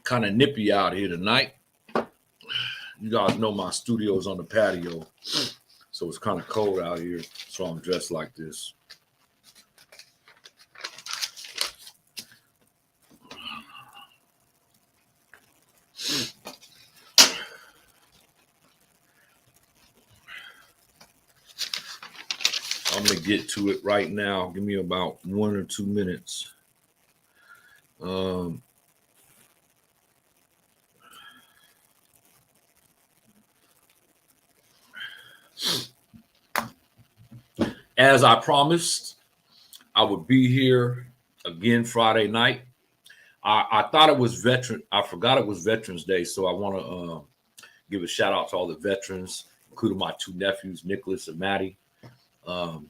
Kind of nippy out here tonight. You guys know my studio's on the patio, so it's kind of cold out here, so I'm dressed like this. I'm going to get to it right now. Give me about 1 or 2 minutes. As I promised, I would be here again Friday night. I thought it was I forgot it was Veterans Day, so I want to give a shout out to all the veterans, including my 2 nephews, Nicholas and Maddie. I'm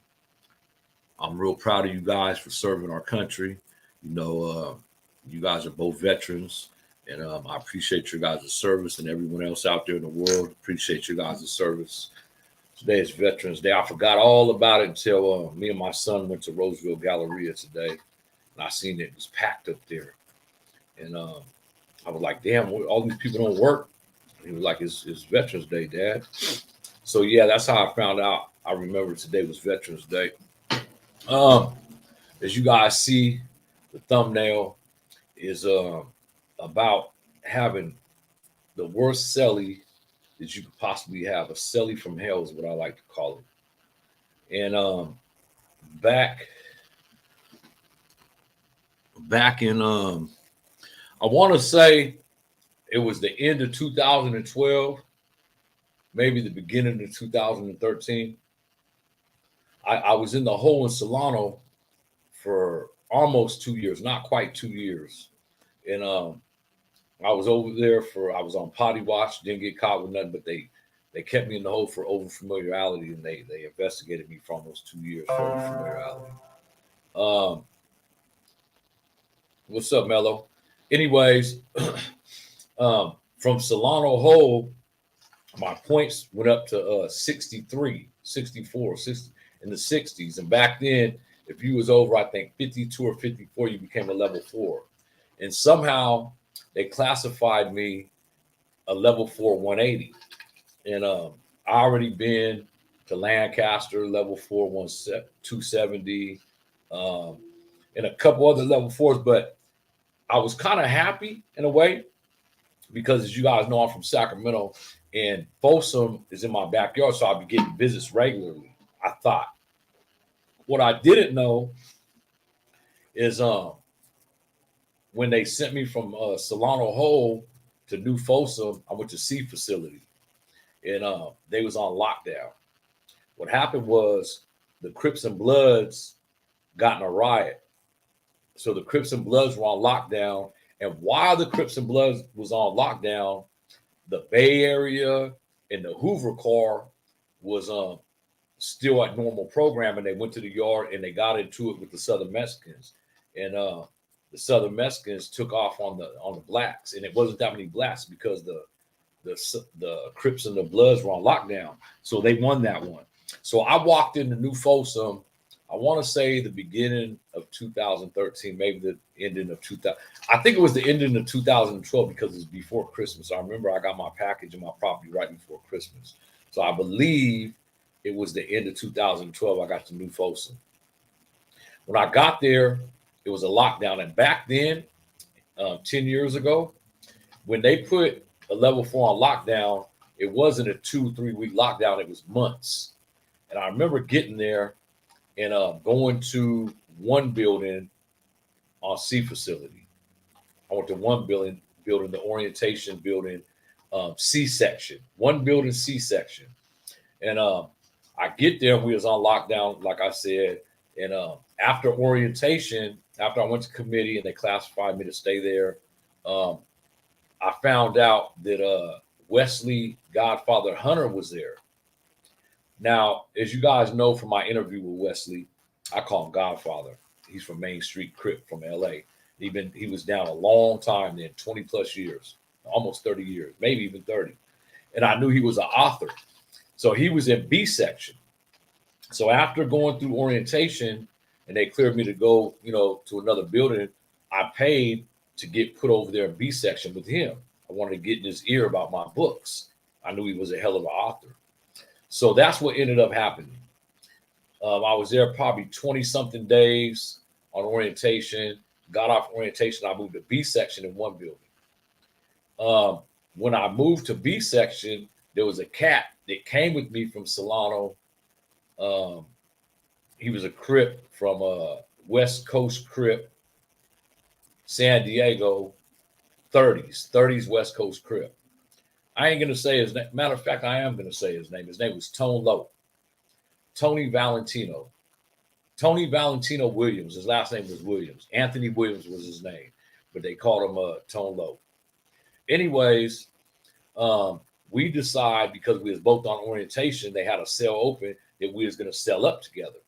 real proud of you guys for serving our country. You know, you guys are both veterans, and I appreciate your guys' service, and everyone else out there in the world appreciate your guys' service. Today is Veterans Day. I forgot all about it until me and my son went to Roseville Galleria today, and I seen it was packed up there. And I was like, damn, all these people don't work. And he was like, it's Veterans Day, Dad. So, yeah, that's how I found out. I remember today was Veterans Day. As you guys see, the thumbnail is about having the worst celly that you could possibly have. A Celly from Hell is what I like to call it. And back in I want to say it was the end of 2012, maybe the beginning of 2013. I was in the hole in Solano for almost 2 years, not quite 2 years. And I was over there I was on potty watch, didn't get caught with nothing, but they kept me in the hole for overfamiliarity, and they investigated me for almost 2 years for overfamiliarity. What's up, Mello? Anyways, from Solano Hole, my points went up to 63, 64, 60 in the 60s. And back then, if you was over, I think 52 or 54, you became a level 4. And somehow they classified me a level 4 180. And I already been to Lancaster, level 4 270, and a couple other level 4s, but I was kind of happy in a way because, as you guys know, I'm from Sacramento, and Folsom is in my backyard, so I'll be getting visits regularly, I thought. What I didn't know is when they sent me from Solano Hole to New Folsom, I went to C facility, and they was on lockdown. What happened was the Crips and Bloods got in a riot. So the Crips and Bloods were on lockdown. And while the Crips and Bloods was on lockdown, the Bay Area and the Hoover car was still at normal program. And they went to the yard and they got into it with the Southern Mexicans. And the Southern Mexicans took off on the blacks. And it wasn't that many blacks because the Crips and the Bloods were on lockdown. So they won that one. So I walked into New Folsom, I want to say the beginning of 2013, maybe the ending of 2000. I think it was the ending of 2012 because it's before Christmas. I remember I got my package and my property right before Christmas. So I believe it was the end of 2012 I got to New Folsom. When I got there, it was a lockdown. And back then, 10 years ago, when they put a level 4 on lockdown, it wasn't a 2-3 week lockdown. It was months. And I remember getting there and going to one building on C facility. I went to one building, the orientation building, C section. One building, C section. And I get there, we was on lockdown, like I said. And after orientation, after I went to committee and they classified me to stay there, I found out that Wesley Godfather Hunter was there. Now, as you guys know from my interview with Wesley, I call him Godfather. He's from Main Street Crip from LA. He was down a long time then, 20 plus years, almost 30 years, maybe even 30. And I knew he was an author. So he was in B section. So after going through orientation and they cleared me to go, to another building, I paid to get put over there in B section with him. I wanted to get in his ear about my books. I knew he was a hell of an author. So that's what ended up happening. I was there probably 20 something days on orientation. Got off orientation, I moved to B section in one building. When I moved to B section, there was a cat that came with me from Solano. He was a Crip from West Coast Crip, San Diego, 30s West Coast Crip. I ain't going to say his name. Matter of fact, I am going to say his name. His name was Tone Low. Tony Valentino. Tony Valentino Williams. His last name was Williams. Anthony Williams was his name, but they called him Tone Low. Anyways, we decided, because we was both on orientation, they had a cell open, that we was going to cell up together.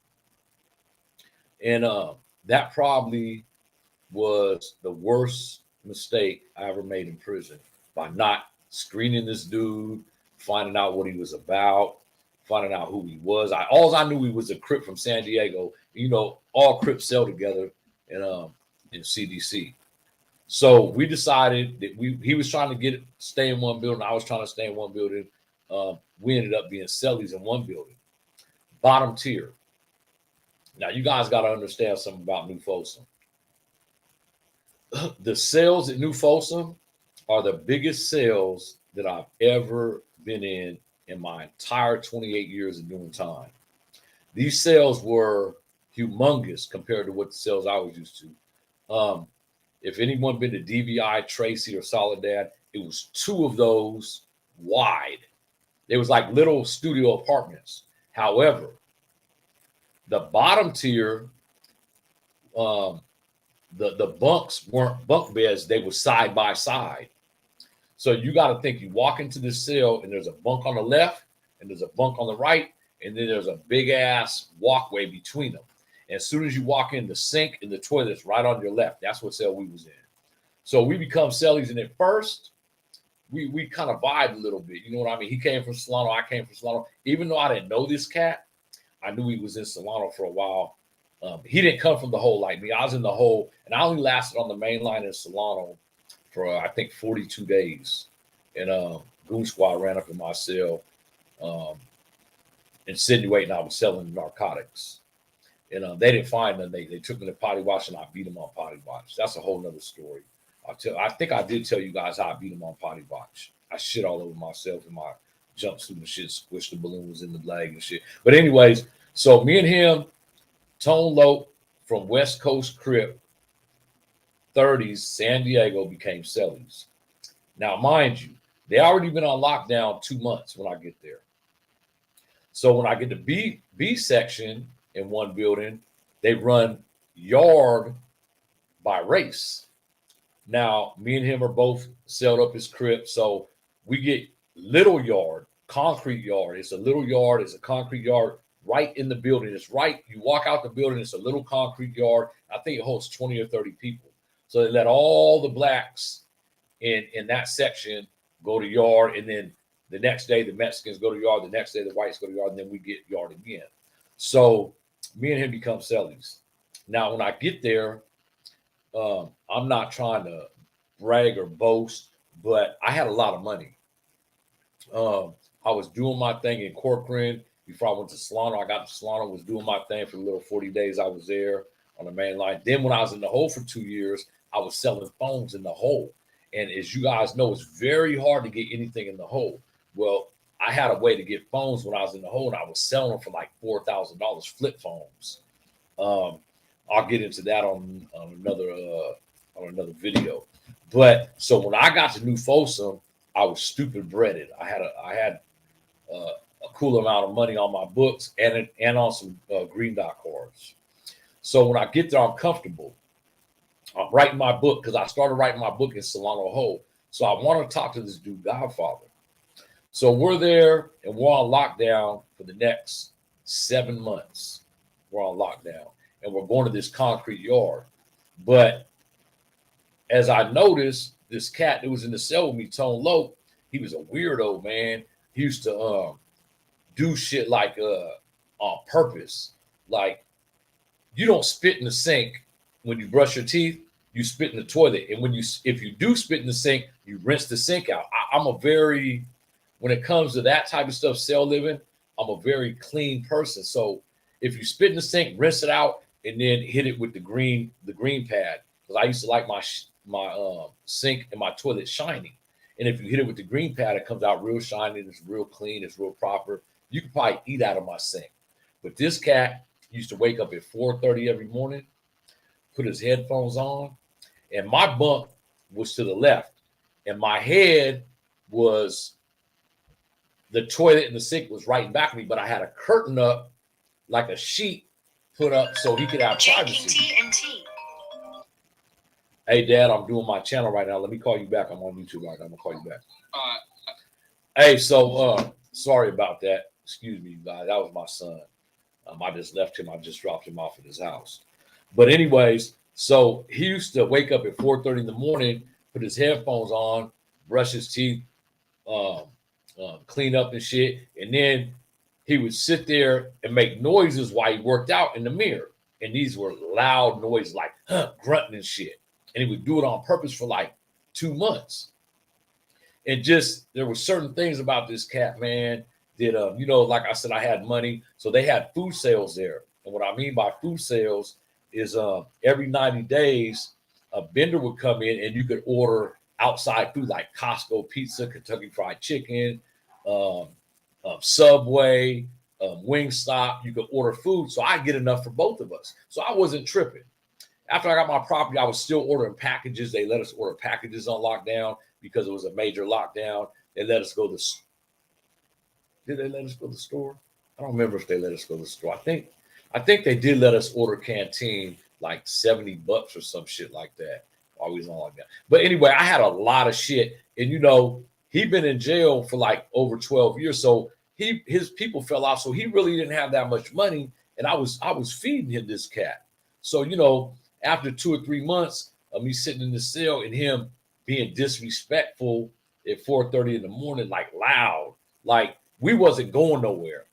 And that probably was the worst mistake I ever made in prison, by not screening this dude, finding out what he was about, finding out who he was. All I knew, he was a Crip from San Diego. You know, all Crips cell together in CDC. So we decided that he was trying to stay in one building. I was trying to stay in one building. We ended up being cellies in one building, bottom tier. Now, you guys got to understand something about New Folsom. The cells at New Folsom are the biggest cells that I've ever been in my entire 28 years of doing time. These cells were humongous compared to what the cells I was used to. If anyone been to DVI, Tracy, or Soledad, it was two of those wide. They was like little studio apartments. However, the bottom tier, the bunks weren't bunk beds. They were side by side. So you got to think, you walk into this cell and there's a bunk on the left and there's a bunk on the right, and then there's a big ass walkway between them. And as soon as you walk in, the sink and the toilet's right on your left. That's what cell we was in. So we become cellies, and at first we kind of vibed a little bit. You know what I mean? He came from Solano, I came from Solano. Even though I didn't know this cat, I knew he was in Solano for a while. He didn't come from the hole like me. I was in the hole, and I only lasted on the main line in Solano for I think 42 days. And Goon Squad ran up in my cell, insinuating I was selling narcotics. And they didn't find them. They took me to potty wash, and I beat them on potty wash. That's a whole nother story. I think I did tell you guys how I beat them on potty wash. I shit all over myself in my jumpsuit and shit, squished the balloons in the leg and shit. But anyways, so me and him, Tone Low from West Coast Crip, 30s, San Diego, became cellies. Now, mind you, they already been on lockdown 2 months when I get there. So when I get to B section in one building, they run yard by race. Now, me and him are both celled up as Crips, so we get little yard, concrete yard. It's a little yard, it's a concrete yard right in the building. It's right, you walk out the building, it's a little concrete yard. I think it holds 20 or 30 people. So they let all the blacks in that section go to yard, and then the next day the Mexicans go to yard, the next day the whites go to yard, and then we get yard again. So me and him become cellies. Now, when I get there, I'm not trying to brag or boast, but I had a lot of money. I was doing my thing in Corcoran before I went to Solano. I got to Solano, was doing my thing for the little 40 days I was there on the main line. Then when I was in the hole for 2 years, I was selling phones in the hole. And as you guys know, it's very hard to get anything in the hole. Well, I had a way to get phones when I was in the hole, and I was selling them for like $4,000 flip phones. I'll get into that on another video. But so when I got to New Folsom, I was stupid breaded. I had a cool amount of money on my books and on some green dot cards. So when I get there, I'm comfortable. I'm writing my book, because I started writing my book in Solano Hole. So I want to talk to this dude, Godfather. So we're there, and we're on lockdown for the next 7 months. We're on lockdown, and we're going to this concrete yard. But as I noticed, this cat that was in the cell with me, Tone Low, he was a weirdo, man. He used to do shit like on purpose. Like, you don't spit in the sink when you brush your teeth. you spit in the toilet. And if you do spit in the sink, you rinse the sink out. I'm a very, when it comes to that type of stuff, cell living, I'm a very clean person. So if you spit in the sink, rinse it out, and then hit it with the green pad. Because I used to like my sink and my toilet shiny. And if you hit it with the green pad, it comes out real shiny. It's real clean. It's real proper. You can probably eat out of my sink. But this cat used to wake up at 4:30 every morning, put his headphones on, and my bunk was to the left, and my head was, the toilet and the sink was right in back of me, but I had a curtain up, like a sheet put up so he could have privacy. Hey, Dad, I'm doing my channel right now. Let me call you back. I'm on YouTube right now. I'm gonna call you back. Hey, so sorry about that. Excuse me, guys. That was my son. I just left him. I just dropped him off at his house. But anyways, so he used to wake up at 4:30 in the morning, put his headphones on, brush his teeth, clean up and shit, and then he would sit there and make noises while he worked out in the mirror. And these were loud noises, like grunting and shit. And he would do it on purpose for like 2 months. And just, there were certain things about this cat, man, that, you know, like I said, I had money. So they had food sales there. And what I mean by food sales is every 90 days, a vendor would come in and you could order outside food like Costco pizza, Kentucky Fried Chicken, Subway, Wingstop. You could order food. So I get enough for both of us. So I wasn't tripping. After I got my property, I was still ordering packages. They let us order packages on lockdown because it was a major lockdown. They let us go to, did they let us go to the store? I don't remember if they let us go to the store. I think they did let us order canteen like $70 or some shit like that while we was on lockdown. But anyway, I had a lot of shit. And you know, he'd been in jail for like over 12 years. So his people fell off. So he really didn't have that much money. And I was feeding him this cat. So, you know, after 2 or 3 months of me sitting in the cell and him being disrespectful at 4:30 in the morning, like loud, like we wasn't going nowhere.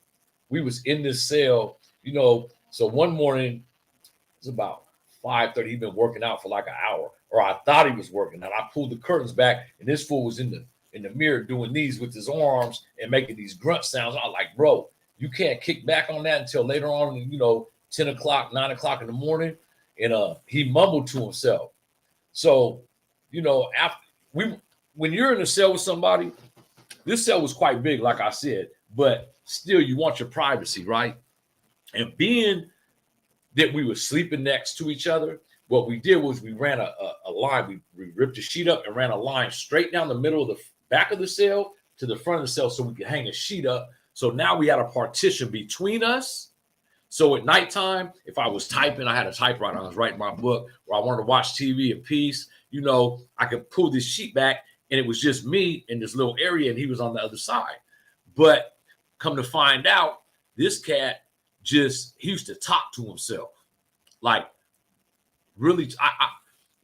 We was in this cell, you know. So one morning, it was about 5:30. He'd been working out for like an hour, or I thought he was working out. I pulled the curtains back, and this fool was in the mirror doing these with his arms and making these grunt sounds. I was like, bro, you can't kick back on that until later on, you know, 10 o'clock, 9 o'clock in the morning. And he mumbled to himself. So, you know, when you're in a cell with somebody, this cell was quite big, like I said, but still you want your privacy, right? And being that we were sleeping next to each other, what we did was we ran a line. We ripped the sheet up and ran a line straight down the middle of the back of the cell to the front of the cell so we could hang a sheet up. So now we had a partition between us. So at nighttime, if I was typing, I had a typewriter, I was writing my book, or I wanted to watch TV in peace, you know, I could pull this sheet back and it was just me in this little area and he was on the other side. But come to find out, this cat he used to talk to himself. Like really,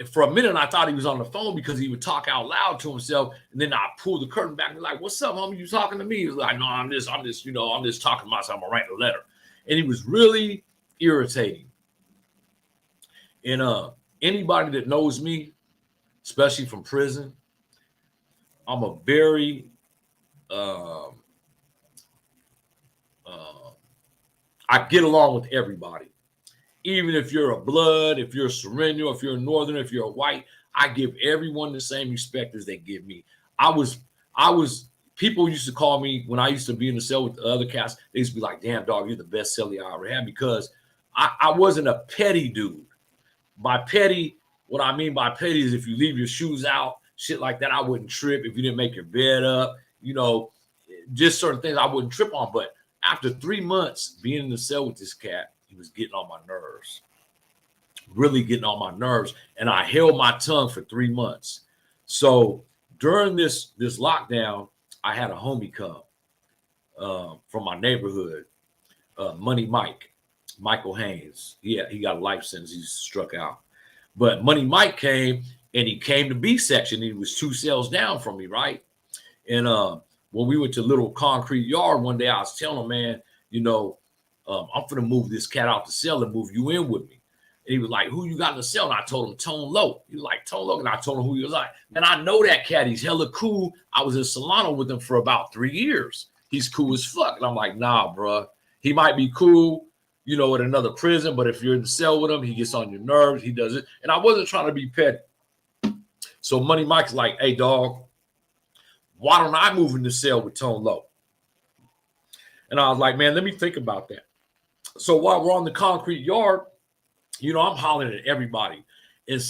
for a minute, I thought he was on the phone because he would talk out loud to himself. And then I pulled the curtain back and like, what's up, homie? You talking to me? He was like, no, I'm just talking to myself. I'm gonna write a letter. And he was really irritating. And anybody that knows me, especially from prison, I'm a very I get along with everybody. Even if you're a blood, if you're a Sureno, if you're a northern, if you're a white, I give everyone the same respect as they give me. People used to call me when I used to be in the cell with the other cats. They used to be like, damn, dog, you're the best celly I ever had, because I wasn't a petty dude. By petty, what I mean by petty is if you leave your shoes out, shit like that, I wouldn't trip. If you didn't make your bed up, you know, just certain things I wouldn't trip on. But after 3 months being in the cell with this cat, he was getting on my nerves, really getting on my nerves. And I held my tongue for 3 months. So during this lockdown, I had a homie come from my neighborhood, Money Michael Haynes. Yeah, he got a life sentence. He's struck out. But Money Mike came, and he came to B section. He was 2 cells down from me, right? And when we went to Little Concrete Yard one day, I was telling him, man, you know, I'm going to move this cat out the cell and move you in with me. And he was like, who you got in the cell? And I told him Tone Loc. He was like, Tone Loc. And I told him who he was like. Man, I know that cat. He's hella cool. I was in Solano with him for about 3 years. He's cool as fuck. And I'm like, nah, bro. He might be cool, you know, at another prison, but if you're in the cell with him, he gets on your nerves. He does it. And I wasn't trying to be petty. So Money Mike's like, hey, dog, why don't I move in the cell with Tone Loc? And I was like, man, let me think about that. So while we're on the concrete yard, you know, I'm hollering at everybody. And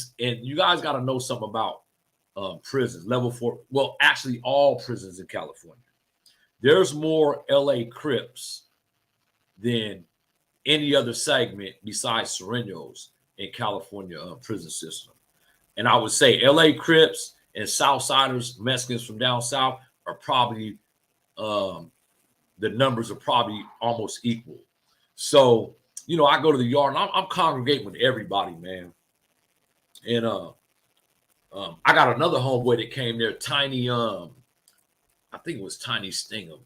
you guys got to know something about prisons, level 4. Well, actually, all prisons in California. There's more LA Crips than any other segment besides Sureno's in California prison system. And I would say LA Crips and Southsiders, Mexicans from down south, are probably the numbers are probably almost equal. So, you know, I go to the yard and I'm congregating with everybody, man. And I got another homeboy that came there, Tiny, I think it was Tiny Stingham.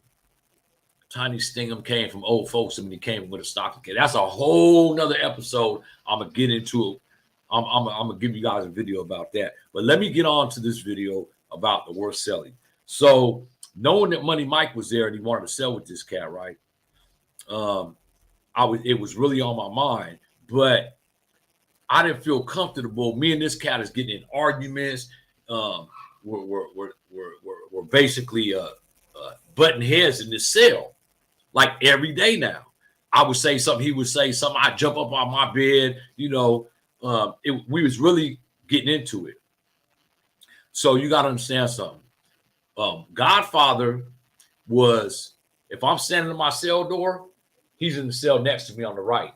Tiny Stingham came from Old Folsom and he came with a stocking kid. That's a whole nother episode. I'm going to get into it. I'm going to give you guys a video about that. But let me get on to this video about the worst Celly. So knowing that Money Mike was there and he wanted to sell with this cat, right? It was really on my mind, but I didn't feel comfortable. Me and this cat is getting in arguments. We're basically butting heads in this cell, like every day now. I would say something, he would say something. I'd jump up on my bed, you know. We was really getting into it. So you got to understand something. Godfather was, if I'm standing in my cell door, he's in the cell next to me on the right.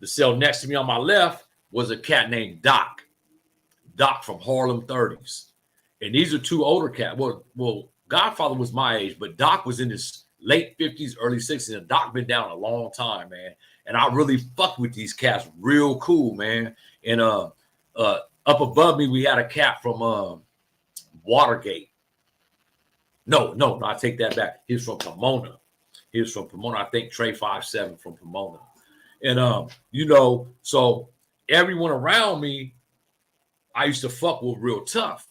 The cell next to me on my left was a cat named Doc. Doc from Harlem 30s. And these are two older cats. Well, Godfather was my age, but Doc was in his late 50s, early 60s. And Doc been down a long time, man. And I really fucked with these cats real cool, man. And up above me, we had a cat from Watergate. No, I take that back. He's from Pomona. I think Trey 5'7" from Pomona. And you know, so everyone around me, I used to fuck with real tough.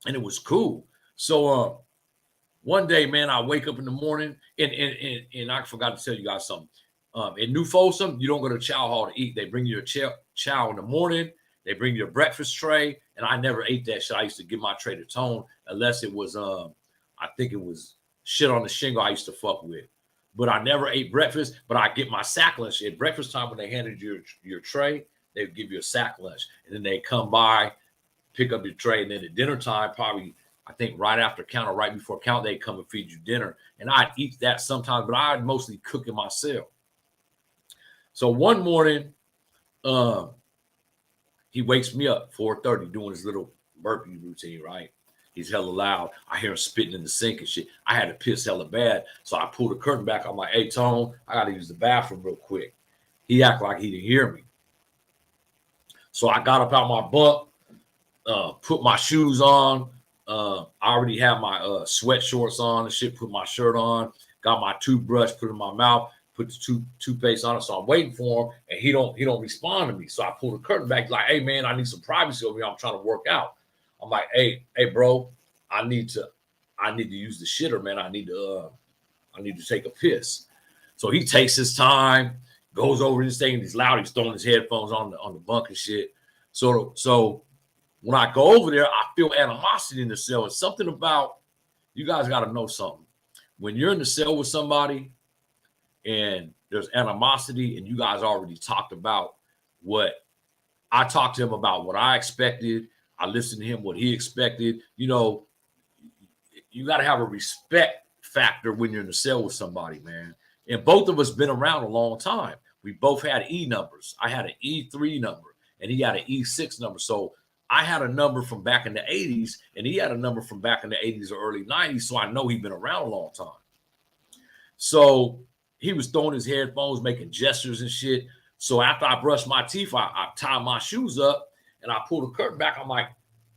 And it was cool. So one day, man, I wake up in the morning and I forgot to tell you guys something. In New Folsom, you don't go to chow hall to eat. They bring you a chow in the morning. They bring you a breakfast tray. And I never ate that shit. I used to give my tray to Tone unless it was, I think it was shit on the shingle I used to fuck with. But I never ate breakfast, but I get my sack lunch. At breakfast time, when they handed you your tray, they would give you a sack lunch. And then they come by, pick up your tray. And then at dinner time, probably, I think right after count or right before count, they come and feed you dinner. And I'd eat that sometimes, but I'd mostly cook it myself. So one morning, he wakes me up 4:30 doing his little burpee routine, right? He's hella loud. I hear him spitting in the sink and shit. I had to piss hella bad. So I pulled the curtain back. I'm like, hey, Tone, I got to use the bathroom real quick. He acted like he didn't hear me. So I got up out my bunk, put my shoes on. I already have my sweat shorts on and shit, put my shirt on, got my toothbrush, put it in my mouth, put the toothpaste on it. So I'm waiting for him and he don't respond to me. So I pull the curtain back like, hey, man, I need some privacy over here. I'm trying to work out. I'm like, hey, bro, I need to use the shitter, man. I need to take a piss. So he takes his time, goes over this thing, and he's loud. He's throwing his headphones on the bunk and shit. So when I go over there, I feel animosity in the cell. It's something about, you guys got to know something. When you're in the cell with somebody and there's animosity, and you guys already talked about what I talked to him about, what I expected. I listened to him, what he expected. You know, you got to have a respect factor when you're in the cell with somebody, man. And both of us been around a long time. We both had E numbers. I had an E3 number, and he had an E6 number. So I had a number from back in the 80s, and he had a number from back in the 80s or early 90s. So I know he'd been around a long time. So he was throwing his headphones, making gestures and shit. So after I brushed my teeth, I tied my shoes up, and I pulled the curtain back. I'm like,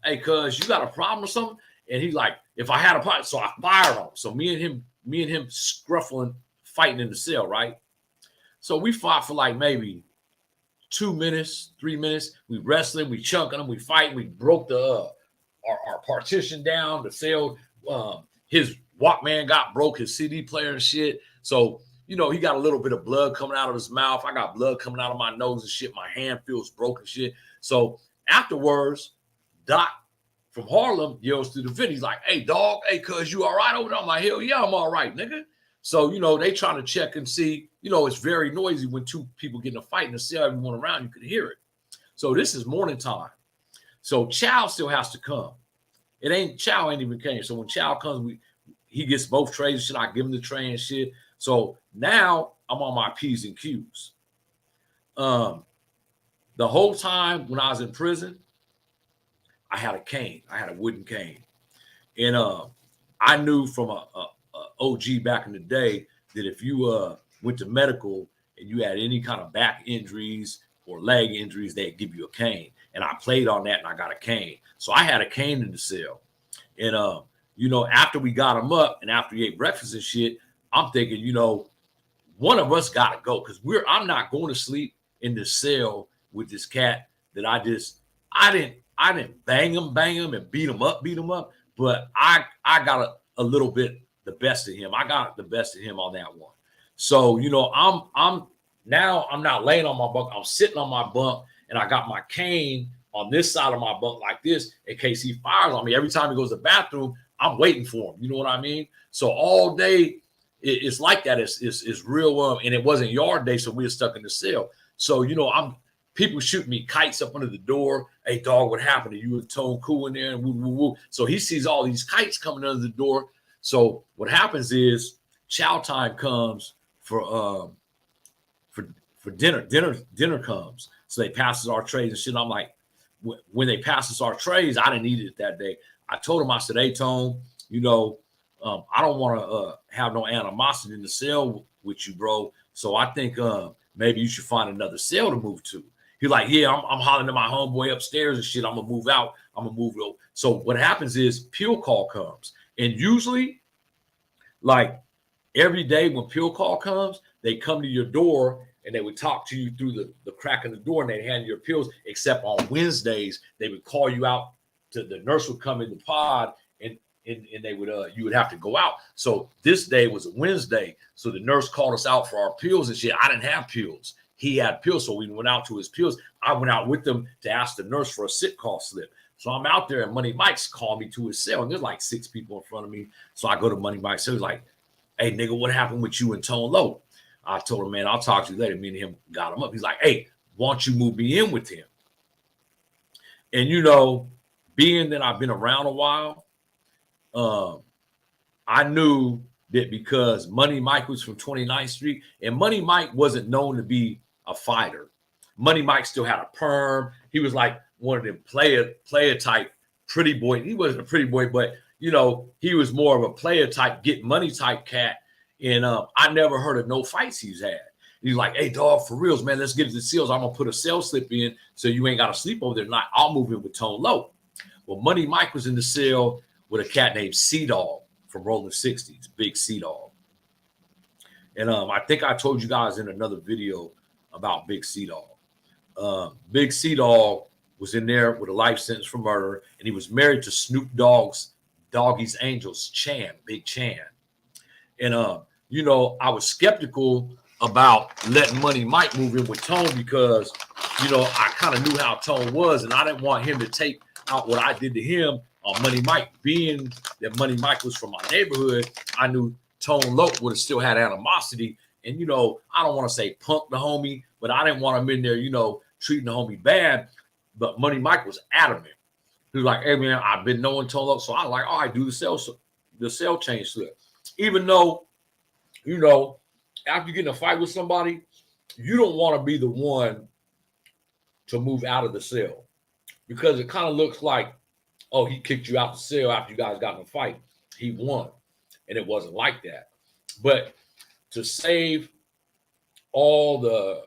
hey, cuz, you got a problem or something? And he's like, if I had a problem. So I fired him. So me and him scruffling, fighting in the cell, right? So we fought for like maybe 2 minutes, 3 minutes. We wrestling, we chunking them, we fighting. We broke the our partition down. The cell, his Walkman got broke, his CD player and shit. So, you know, he got a little bit of blood coming out of his mouth. I got blood coming out of my nose and shit. My hand feels broken shit. So afterwards, Doc from Harlem yells through the vent. He's like, hey, dog, hey, cuz, you all right over there? I'm like, hell yeah, I'm all right, nigga. So, you know, they trying to check and see, you know, it's very noisy when two people get in a fight in the cell, everyone around, you could hear it. So this is morning time. So Chow still has to come. Chow ain't even came. So when Chow comes, he gets both trays and shit. I give him the tray and shit. So now I'm on my P's and Q's. The whole time when I was in prison, I had a cane. I had a wooden cane. And I knew from a OG back in the day that if you went to medical and you had any kind of back injuries or leg injuries, they'd give you a cane. And I played on that and I got a cane. So I had a cane in the cell. And, you know, after we got him up and after he ate breakfast and shit, I'm thinking, you know, one of us got to go because I'm not going to sleep in the cell with this cat that I didn't bang him and beat him up, but I got a little bit the best of him. I got the best of him on that one. So, you know, I'm not laying on my bunk. I'm sitting on my bunk and I got my cane on this side of my bunk like this in case he fires on me. Every time he goes to the bathroom, I'm waiting for him. You know what I mean? So all day it's like that. It's real. And it wasn't yard day, so we were stuck in the cell. So, you know, people shooting me kites up under the door. Hey, dog, what happened to you? And Tone Cool in there and woo, woo, woo. So he sees all these kites coming under the door. So what happens is chow time comes for dinner. Dinner comes. So they pass us our trays and shit. And I'm like, when they pass us our trays, I didn't eat it that day. I told him, I said, hey, Tone, you know, I don't want to have no animosity in the cell with you, bro. So I think maybe you should find another cell to move to. He's like, yeah, I'm hollering at my homeboy upstairs and shit. I'm going to move out. I'm going to move out. So what happens is pill call comes. And usually, like every day when pill call comes, they come to your door and they would talk to you through the crack in the door and they'd hand you your pills. Except on Wednesdays, they would call you out. The nurse would come in the pod and they would you would have to go out. So this day was a Wednesday. So the nurse called us out for our pills and shit. I didn't have pills. He had pills. So we went out to his pills. I went out with them to ask the nurse for a sick call slip. So I'm out there and Money Mike's called me to his cell. And there's like 6 people in front of me. So I go to Money Mike's cell. He's like, hey, nigga, what happened with you and Tone Low? I told him, man, I'll talk to you later. Me and him got him up. He's like, hey, why don't you move me in with him? And, you know, being that I've been around a while, I knew that because Money Mike was from 29th Street, and Money Mike wasn't known to be a fighter. Money Mike still had a perm. He was like one of them player type pretty boy. He wasn't a pretty boy, but, you know, he was more of a player type, get money type cat. And I never heard of no fights he's had. He's like, hey, dog, for reals, man, let's get to the seals. I'm going to put a cell slip in so you ain't got to sleep over there tonight. I'll move in with Tone Low. Well, Money Mike was in the cell with a cat named Sea-Dog from Rolling 60s, Big Sea-Dog. And I think I told you guys in another video about Big Sea-Dog. Big Sea-Dog was in there with a life sentence for murder, and he was married to Snoop Dogg's Doggy's Angels, Chan, Big Chan. And, you know, I was skeptical about letting Money Mike move in with Tone because, you know, I kind of knew how Tone was, and I didn't want him to take out what I did to him on Money Mike. Being that Money Mike was from my neighborhood, I knew Tone Loc would have still had animosity. And, you know, I don't want to say punk the homie, but I didn't want him in there, you know, treating the homie bad. But Money Mike was adamant. He was like, hey, man, I've been knowing Tone Loc. So I was like, all right, do the cell change slip. Even though, you know, after you get in a fight with somebody, you don't want to be the one to move out of the cell because it kind of looks like, oh, he kicked you out the cell after you guys got in a fight. He won. And it wasn't like that. But to save all the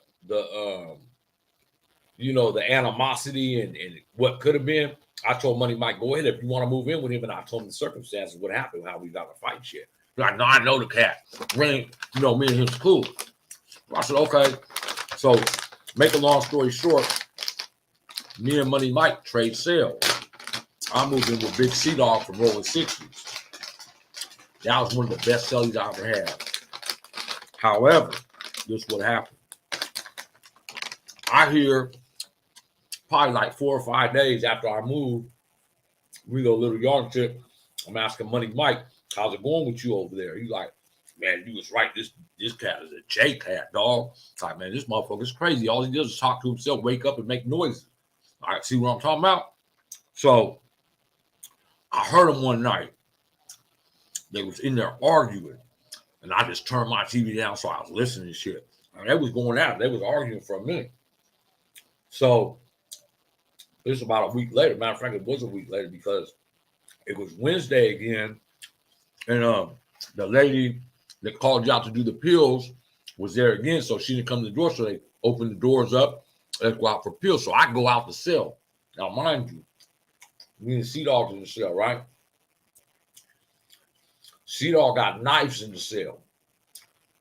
you know, the animosity and what could have been, I told Money Mike, go ahead if you want to move in with him. And I told him the circumstances, what happened, how we got in a fight shit. Like, no, I know the cat. Ring, you know, me and him's cool. I said, okay. So Make a long story short, me and Money Mike trade sales. I moved in with Big Sea Dog from Rolling 60s. That was one of the best cellies I ever had. However, this is what happened. I hear probably like 4 or 5 days after I moved, we go a little yard trip. I'm asking Money Mike, how's it going with you over there? He's like, man, you was right. This cat is a J cat, dog. It's like, man, this motherfucker's crazy. All he does is talk to himself, wake up and make noises. All right, see what I'm talking about? So I heard him one night. They was in there arguing. And I just turned my TV down so I was listening to shit. And they was going at it. They was arguing for a minute. So this is about a week later. Matter of fact, it was a week later because it was Wednesday again. And the lady that called you out to do the pills was there again. So she didn't come to the door. So they opened the doors up. Let's go out for pills. So I go out the cell. Now, mind you, me and Sea-Dog's in the cell, right? Sea-Dog got knives in the cell.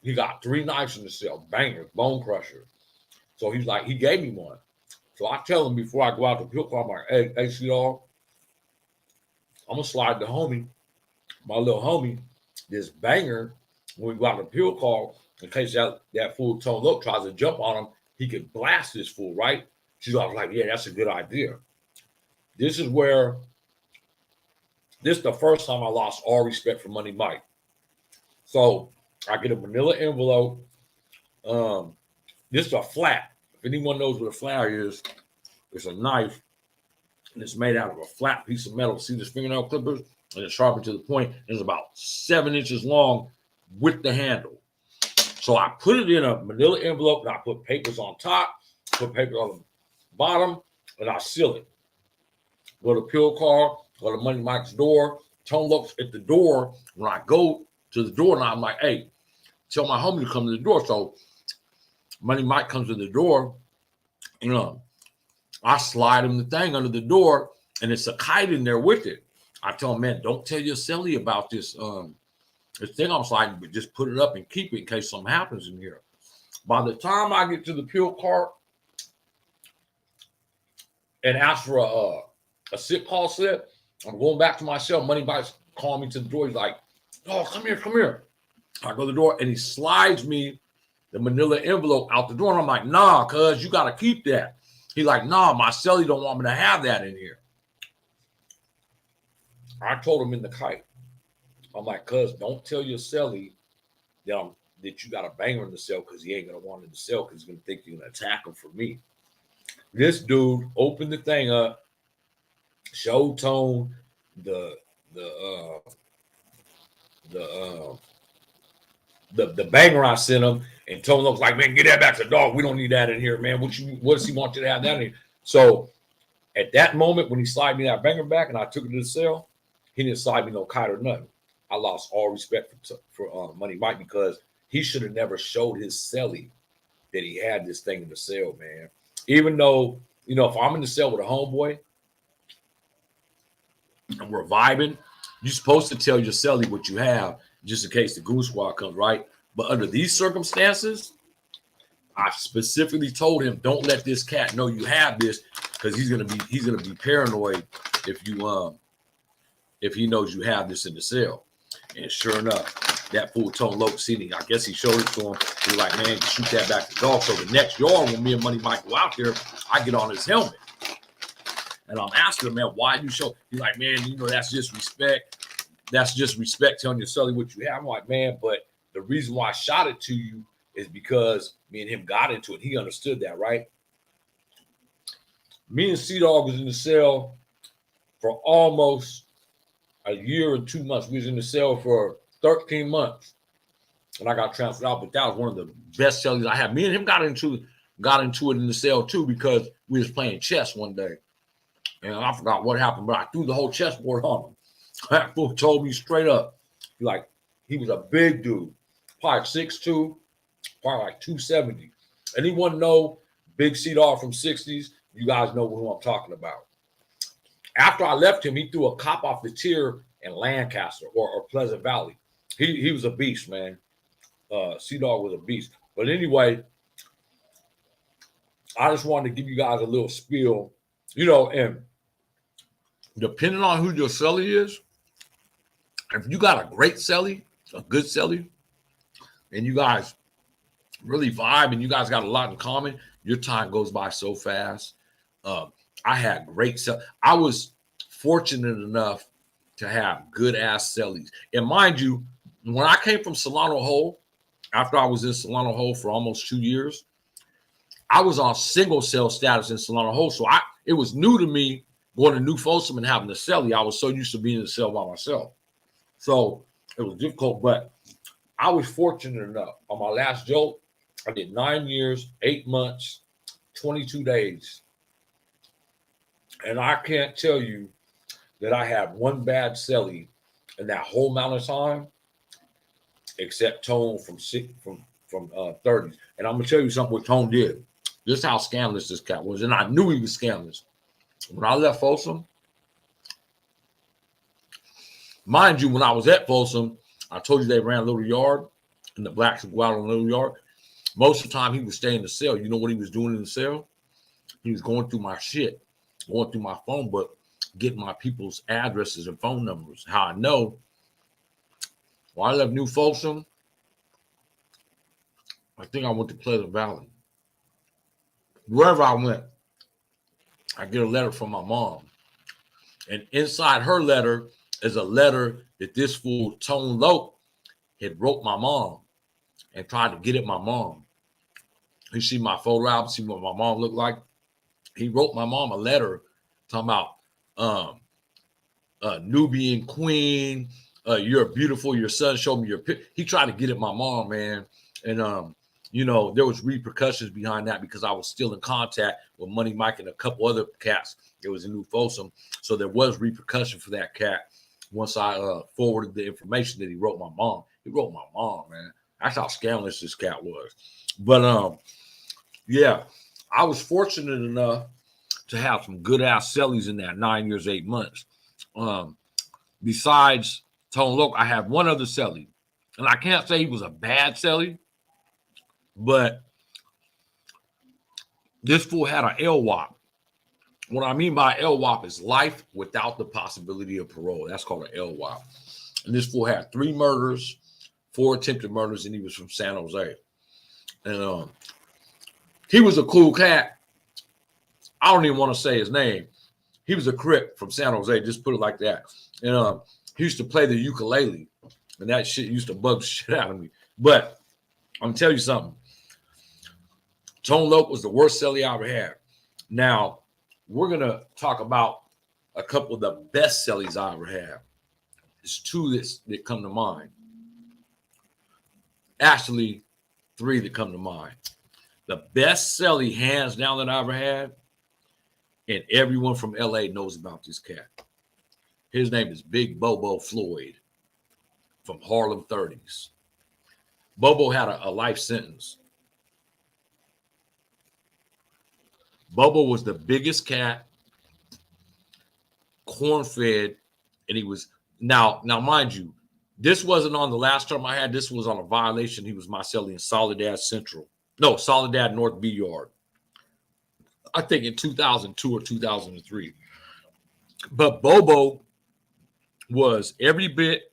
He got 3 knives in the cell, bangers, bone crusher. So he's like, he gave me one. So I tell him before I go out the pill car, I'm like, hey, Sea-Dog, I'm going to slide the homie, my little homie, this banger, when we go out the pill car, in case that fool Tone Loc tries to jump on him, he could blast this fool, right? Sea-Dog's like, yeah, that's a good idea. This is the first time I lost all respect for Money Mike. So I get a manila envelope. This is a flat. If anyone knows what a flat is, it's a knife, and it's made out of a flat piece of metal. See this fingernail clippers? And it's sharpened to the point. And it's about 7 inches long with the handle. So I put it in a manila envelope, and I put papers on top, put papers on the bottom, and I seal it. Go to pill car, go to Money Mike's door. Tone Loc's at the door. When I go to the door, and I'm like, hey, tell my homie to come to the door. So Money Mike comes to the door, and I slide him the thing under the door, and it's a kite in there with it. I tell him, man, don't tell your celly about this this thing I'm sliding, but just put it up and keep it in case something happens in here. By the time I get to the pill cart and ask for a sick call slip, I'm going back to my cell. Money Mike's calling me to the door. He's like, oh, come here. I go to the door, and he slides me the manila envelope out the door. And I'm like, nah, cuz you got to keep that. He's like, nah, my celly don't want me to have that in here. I told him in the kite. I'm like, cuz don't tell your celly that you got a banger in the cell because he ain't going to want it in the cell because he's going to think you're going to attack him for me. This dude opened the thing up, showed Tone the banger I sent him, and Tone looks like, man, get that back to the dog. We don't need that in here, man. What does he want you to have that in here? So at that moment, when he slid me that banger back and I took it to the cell, he didn't slide me no kite or nothing. I lost all respect for Money Mike because he should have never showed his celly that he had this thing in the cell, man. Even though, if I'm in the cell with a homeboy and we're vibing, you're supposed to tell your celly what you have just in case the goon squad comes, right? But under these circumstances, I specifically told him, don't let this cat know you have this because he's gonna be paranoid if he knows you have this in the cell. And sure enough, that fool Tone Loc seen it. I guess he showed it to him. He was like, man, shoot that back to the dog. So the next yard, when me and Money Mike go out there, I get on his helmet. And I'm asking him, man, why you show? He's like, man, that's just respect. That's just respect telling your celly what you have. I'm like, man, but the reason why I shot it to you is because me and him got into it. He understood that, right? Me and Sea-Dog was in the cell for almost a year and 2 months. We was in the cell for 13 months. And I got transferred out, but that was one of the best cellies I had. Me and him got into it in the cell too because we was playing chess one day. And I forgot what happened, but I threw the whole chessboard on him. That fool told me straight up, he was a big dude, probably 6'2", probably like 270. Anyone know Big Sea-Dog from 60s? You guys know who I'm talking about. After I left him, he threw a cop off the tier in Lancaster or Pleasant Valley. He was a beast, man. Sea-Dog was a beast. But anyway, I just wanted to give you guys a little spiel, you know, and depending on who your celly is, if you got a great celly, a good celly, and you guys really vibe and you guys got a lot in common, your time goes by so fast. I had great celly. I was fortunate enough to have good ass cellies. And mind you, when I came from Solano Hole, after I was in Solano Hole for almost 2 years, I was on single cell status in Solano Hole. So it was new to me going to New Folsom and having a celly. I was so used to being in the cell by myself. So it was difficult, but I was fortunate enough. On my last jolt, I did 9 years, 8 months, 22 days. And I can't tell you that I had one bad celly in that whole amount of time, except Tone from 30s. And I'm gonna tell you something what Tone did. This is how scandalous this cat was, and I knew he was scandalous. When I left Folsom, mind you, when I was at Folsom, I told you they ran a little yard, and the blacks would go out on a little yard. Most of the time, he would stay in the cell. You know what he was doing in the cell? He was going through my shit, going through my phone book, getting my people's addresses and phone numbers. How I know, when I left New Folsom, I think I went to Pleasant Valley. Wherever I went, I get a letter from my mom. And inside her letter is a letter that this fool, Tone Loke, had wrote my mom and tried to get at my mom. You see my photo album, see what my mom looked like. He wrote my mom a letter talking about Nubian queen, you're beautiful, your son showed me your picture. He tried to get at my mom, man. And you know, there was repercussions behind that because I was still in contact with Money Mike and a couple other cats. It was in New Folsom. So there was repercussion for that cat once I forwarded the information that he wrote my mom. He wrote my mom, man. That's how scandalous this cat was. But yeah, I was fortunate enough to have some good ass cellies in that 9 years, 8 months. Besides Tone Loke, I had one other celly. And I can't say he was a bad celly, but this fool had an LWOP. What I mean by LWOP is life without the possibility of parole. That's called an LWOP. And this fool had 3 murders, 4 attempted murders, and he was from San Jose. And he was a cool cat. I don't even want to say his name. He was a Crip from San Jose, just put it like that. And he used to play the ukulele, and that shit used to bug the shit out of me. But I'm gonna tell you something. Tone Loke was the worst celly I ever had. Now, we're gonna talk about a couple of the best cellies I ever had. There's 2 that come to mind. Actually, 3 that come to mind. The best celly, hands down, that I ever had, and everyone from LA knows about this cat. His name is Big Bobo Floyd from Harlem 30s. Bobo had a life sentence. Bobo was the biggest cat, corn-fed, and he was now mind you, this wasn't on the last term I had. This was on a violation. He was my celly in Soledad Central. No, Soledad North B Yard. I think in 2002 or 2003. But Bobo was every bit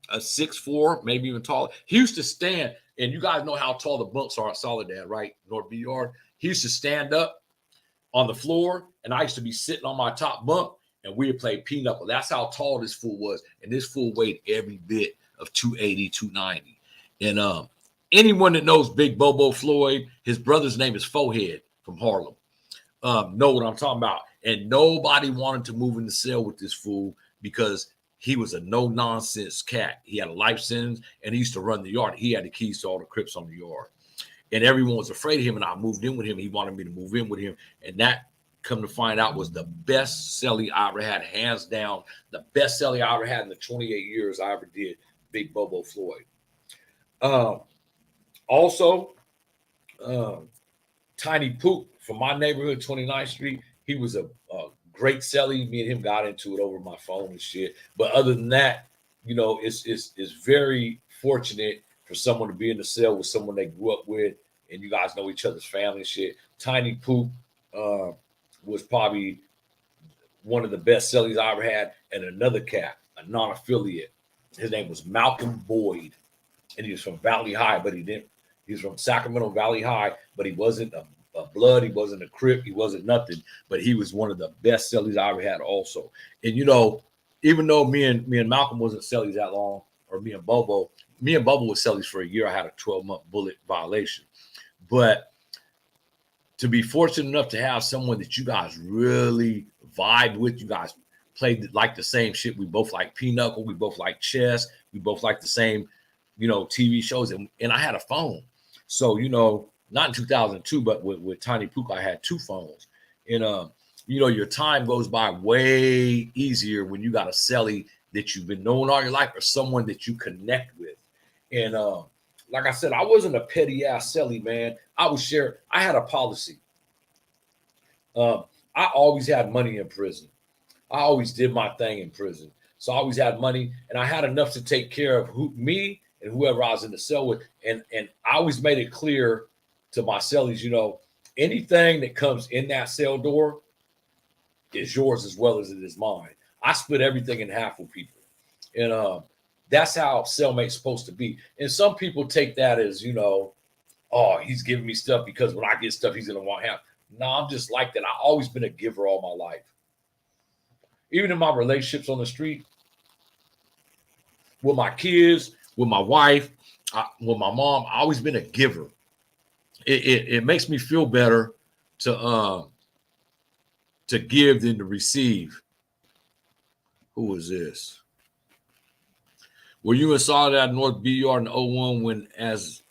a 6'4", maybe even taller. He used to stand, and you guys know how tall the bunks are at Soledad, right? North B Yard. He used to stand up on the floor, and I used to be sitting on my top bunk, and we would play pinochle. That's how tall this fool was, and this fool weighed every bit of 280, 290. And anyone that knows Big Bobo Floyd, his brother's name is Forehead from Harlem. Know what I'm talking about. And nobody wanted to move in the cell with this fool because he was a no-nonsense cat. He had a life sentence, and he used to run the yard. He had the keys to all the Crips on the yard. And everyone was afraid of him, and I moved in with him. He wanted me to move in with him. And that, come to find out, was the best celly I ever had, hands down. The best celly I ever had in the 28 years I ever did, Big Bobo Floyd. Also, Tiny Poop from my neighborhood, 29th Street. He was a great celly. Me and him got into it over my phone and shit. But other than that, you know, it's very fortunate for someone to be in the cell with someone they grew up with and you guys know each other's family and shit. Tiny Poop was probably one of the best Cellys I ever had, and another cat, a non-affiliate. His name was Malcolm Boyd, and he was from Valley High, but he was from Sacramento Valley High, but he wasn't a Blood, he wasn't a Crip, he wasn't nothing, but he was one of the best Cellys I ever had also. And even though me and Malcolm wasn't Cellys that long, or me and Bobo was Cellys for a year. I had a 12-month bullet violation. But to be fortunate enough to have someone that you guys really vibe with, you guys played like the same shit. We both like Pinochle, we both like chess, we both like the same, TV shows. And I had a phone. So, not in 2002, but with Tiny Pook, I had 2 phones. And, your time goes by way easier when you got a Celly that you've been knowing all your life or someone that you connect with. And like I said, I wasn't a petty ass Celly, man. I had a policy. I always had money in prison. I always did my thing in prison. So I always had money, and I had enough to take care of me and whoever I was in the cell with. And I always made it clear to my Cellys, anything that comes in that cell door is yours as well as it is mine. I split everything in half with people. And that's how cellmate's supposed to be. And some people take that as, oh, he's giving me stuff because when I get stuff, he's going to want half. No, I'm just like that. I've always been a giver all my life. Even in my relationships on the street, with my kids, with my wife, with my mom, I've always been a giver. It makes me feel better to give than to receive. Who is this? Were you in Soledad North BR in 01 when as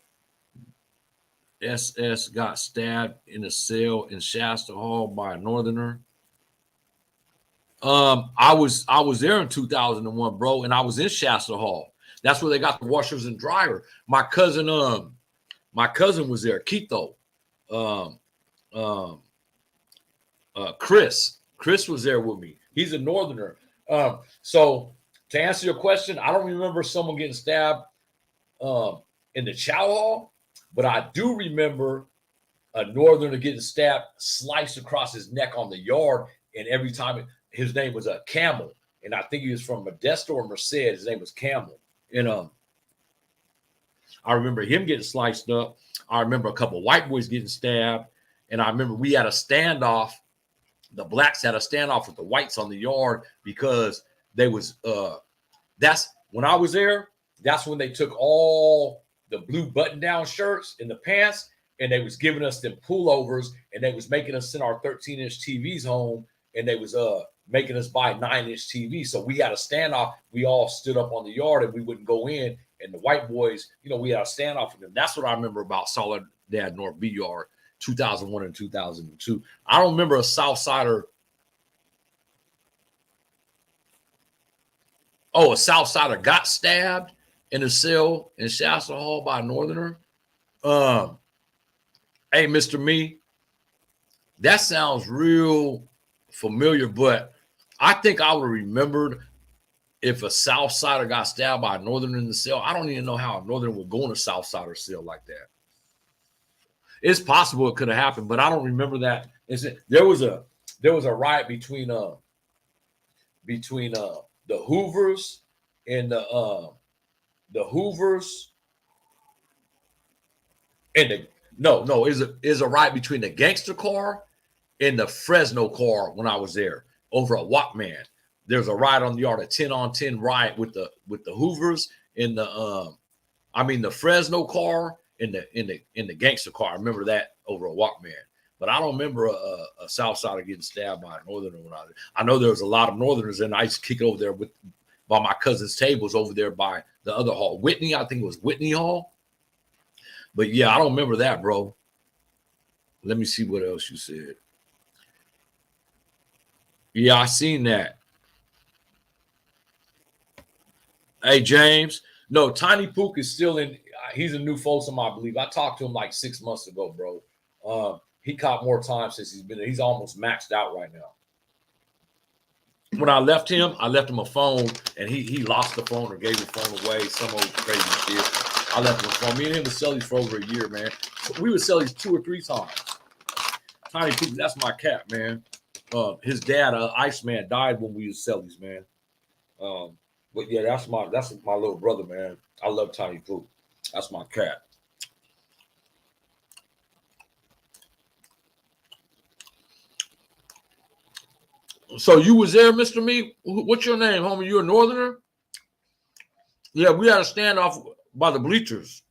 SS got stabbed in a cell in Shasta Hall by a Northerner? I was there in 2001, bro, and I was in Shasta Hall. That's where they got the washers and dryer. My cousin was there, Keto. Chris was there with me. He's a Northerner. So to answer your question, I don't remember someone getting stabbed in the chow hall, but I do remember a Northerner getting stabbed, sliced across his neck on the yard, and every time his name was a Camel, and I think he was from Modesto or Merced. His name was Camel, and I remember him getting sliced up. I remember a couple of white boys getting stabbed, and I remember we had a standoff. The blacks had a standoff with the whites on the yard because they was that's when I was there. That's when they took all the blue button-down shirts and the pants, and they was giving us them pullovers, and they was making us send our 13-inch TVs home, and they was making us buy 9-inch TVs. So we had a standoff. We all stood up on the yard, and we wouldn't go in. And the white boys, we had a standoff with them. That's what I remember about Soledad North BR, 2001 and 2002. I don't remember a Southsider. Oh, a Southsider got stabbed in a cell in Shasta Hall by a Northerner. Hey, Mr. Me, that sounds real familiar, but I think I would have remembered if a Southsider got stabbed by a Northerner in the cell. I don't even know how a Northerner would go in a Southsider cell like that. It's possible it could have happened, but I don't remember that. There was a riot between the Hoovers and the Hoovers and is a riot between the gangster car and the Fresno car when I was there over a Walkman. There's a riot on the yard, a 10-on-10 riot with the Hoovers and the Fresno car in the gangster car. I remember that over a Walkman. But I don't remember a Southsider getting stabbed by a Northerner when I know there was a lot of Northerners, and I used to kick over there by my cousin's tables over there by the other hall. Whitney, I think it was Whitney Hall. But yeah, I don't remember that, bro. Let me see what else you said. Yeah, I seen that. Hey, James. No, Tiny Pook is still in. He's a new Folsom, I believe. I talked to him like 6 months ago, bro. He caught more time since he's been there. He's almost maxed out right now. When I left him a phone, and he lost the phone or gave the phone away, some old crazy shit. I left him for me and him was Celly's for over a year, man. We were Celly's 2 or 3 times. Tiny Poop, that's my cat, man. His dad, Iceman, died when we was Celly's, man. But yeah, that's my little brother, man. I love Tiny Poop. That's my cat. So you was there, Mr. Me? What's your name, homie? You a Northerner? Yeah, we had a standoff by the bleachers.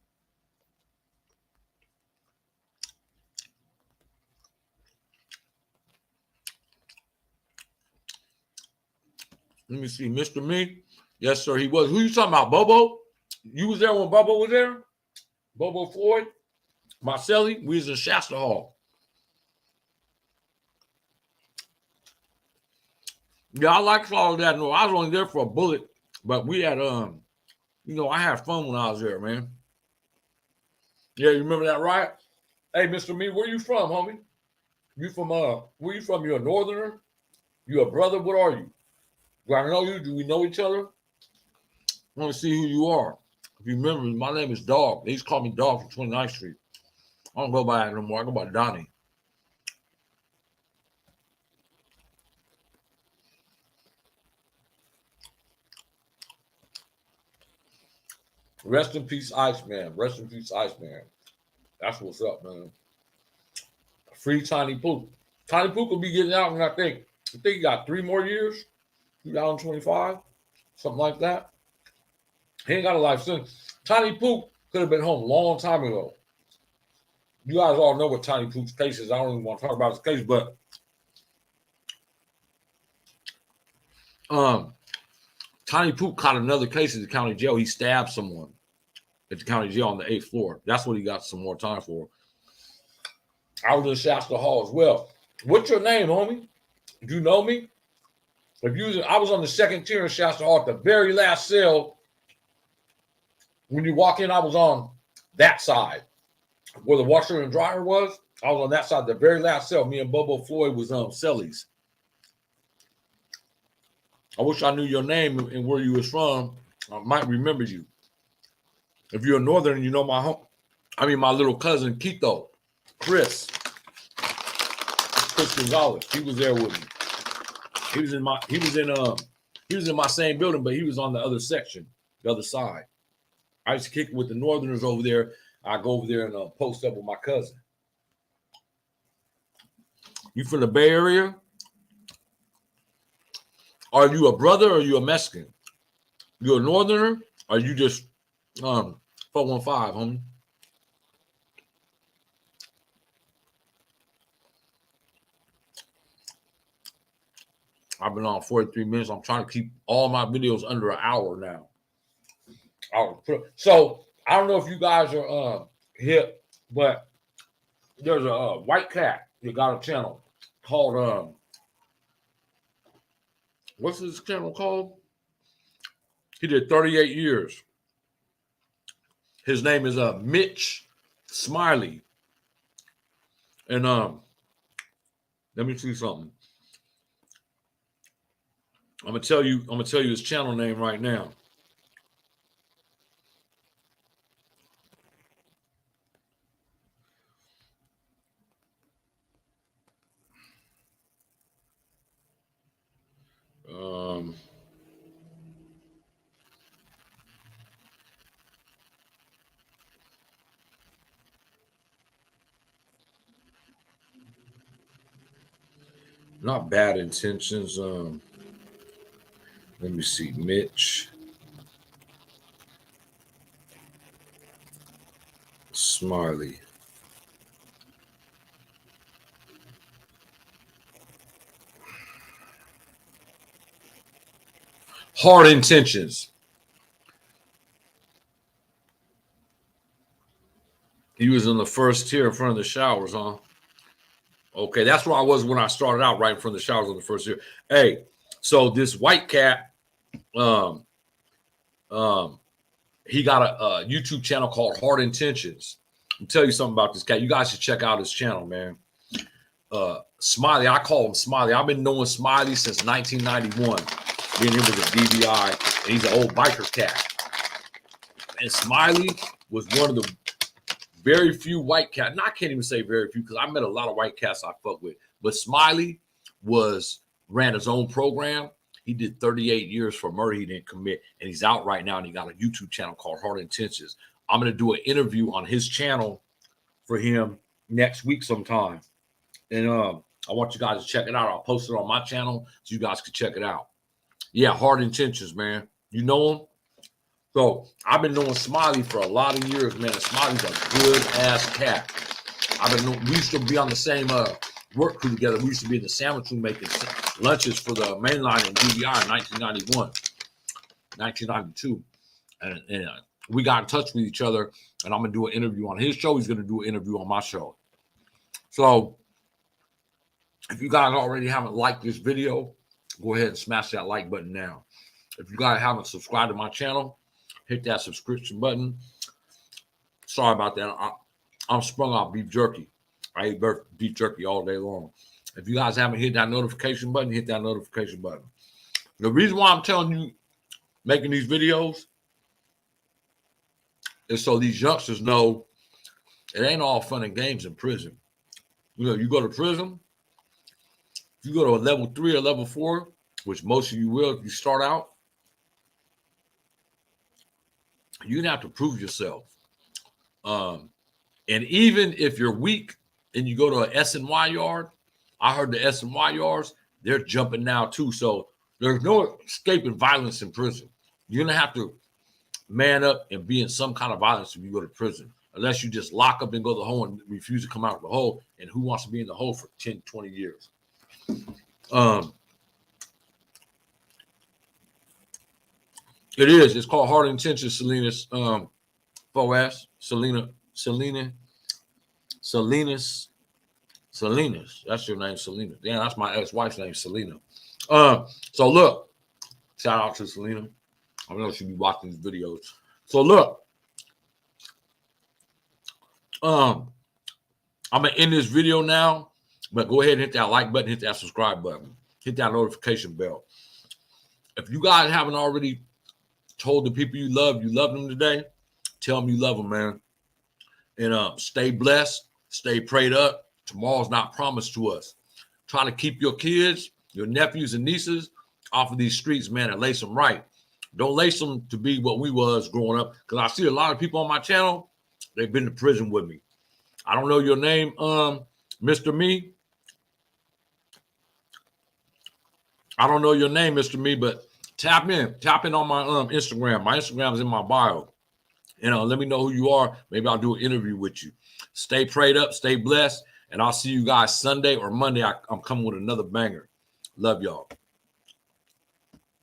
Let me see, Mr. Me. Yes, sir, he was. Who you talking about, Bobo? You was there when Bobo was there? Bobo Floyd? Marcelli? We was in Shasta Hall. Yeah, I liked all of that. No, I was only there for a bullet, but we had I had fun when I was there, man. Yeah, you remember that, right? Hey, Mr. Me, where you from, homie? You from where you from? You a Northerner? You a brother? What are you? Do I know you? Do we know each other? I want to see who you are. If you remember, my name is Dog. They used to call me Dog from 29th Street. I don't go by that no more. I go by Donnie. Rest in peace, Iceman. Rest in peace, Iceman. That's what's up, man. Free Tiny Poop. Tiny Poop will be getting out, and I think he got 3 more years, 2025, something like that. He ain't got a life sentence. Tiny Poop could have been home a long time ago. You guys all know what Tiny Poop's case is. I don't even want to talk about his case, but Tiny Poop caught another case at the county jail. He stabbed someone at the county jail on the 8th floor. That's what he got some more time for. I was in Shasta Hall as well. What's your name, homie? Do you know me? I was on the 2nd tier in Shasta Hall at the very last cell. When you walk in, I was on that side where the washer and dryer was. I was on that side, the very last cell. Me and Bobo Floyd was Celly's. I wish I knew your name and where you was from. I might remember you. If you're a Northern, you know my little cousin Quito, Chris Gonzalez. He was there with me. He was in my same building, but he was on the other section, the other side. I used to kick with the Northerners over there. I go over there and post up with my cousin. You from the Bay Area? Are you a brother or are you a Mexican? You a Northerner? Or are you just 415, homie? I've been on 43 minutes. I'm trying to keep all my videos under an hour now. So I don't know if you guys are hip, but there's a white cat that got a channel called what's this channel called? He did 38 years. His name is Mitch Smiley. And let me see something. I'm gonna tell you his channel name right now. Not bad intentions. Let me see, Mitch Smiley. Hard intentions. He was in the first tier in front of the showers, huh? Okay, that's where I was when I started out, right in front of the showers on the first tier. Hey, so this white cat, he got a YouTube channel called Hard Intentions. I'll tell you something about this cat. You guys should check out his channel, man. Smiley, I call him Smiley. I've been knowing Smiley since 1991. Me and him was a DVI, and he's an old biker cat. And Smiley was one of the very few white cats. And I can't even say very few because I met a lot of white cats I fuck with. But Smiley ran his own program. He did 38 years for murder he didn't commit, and he's out right now, and he got a YouTube channel called Hard Intentions. I'm going to do an interview on his channel for him next week sometime. And I want you guys to check it out. I'll post it on my channel so you guys can check it out. Yeah, Hard Intentions, man. You know him? So I've been knowing Smiley for a lot of years, man. And Smiley's a good-ass cat. We used to be on the same work crew together. We used to be in the sandwich room making lunches for the main line in DVI in 1991, 1992. And we got in touch with each other, and I'm going to do an interview on his show. He's going to do an interview on my show. So if you guys already haven't liked this video, go ahead and smash that like button now. If you guys haven't subscribed to my channel, hit that subscription button. Sorry about that. I'm sprung off beef jerky. I eat beef jerky all day long. If you guys haven't hit that notification button, hit that notification button. The reason why I'm telling you, making these videos, is so these youngsters know it ain't all fun and games in prison. You know, you go to prison, if you go to a level 3 or level 4, which most of you will if you start out, you're gonna have to prove yourself. And even if you're weak and you go to an S&Y yard, I heard the S&Y yards, they're jumping now too. So there's no escaping violence in prison. You're gonna have to man up and be in some kind of violence if you go to prison, unless you just lock up and go to the hole and refuse to come out of the hole. And who wants to be in the hole for 10, 20 years? It is. It's called Hard Intentions, Salinas. Salinas. That's your name, Selena. Yeah, that's my ex-wife's name, Selena. So look, shout out to Selena. I know she'll be watching these videos. So look, I'm gonna end this video now, but go ahead and hit that like button, hit that subscribe button, hit that notification bell. If you guys haven't already told the people you love them today, tell them you love them, man. And stay blessed, stay prayed up. Tomorrow's not promised to us. Try to keep your kids, your nephews and nieces off of these streets, man, and lace them right. Don't lace them to be what we was growing up, because I see a lot of people on my channel, they've been to prison with me. I don't know your name, Mr. Me. I don't know your name, Mr. Me, but tap in on my Instagram. My Instagram is in my bio. And let me know who you are. Maybe I'll do an interview with you. Stay prayed up, stay blessed, and I'll see you guys Sunday or Monday. I'm coming with another banger. Love y'all.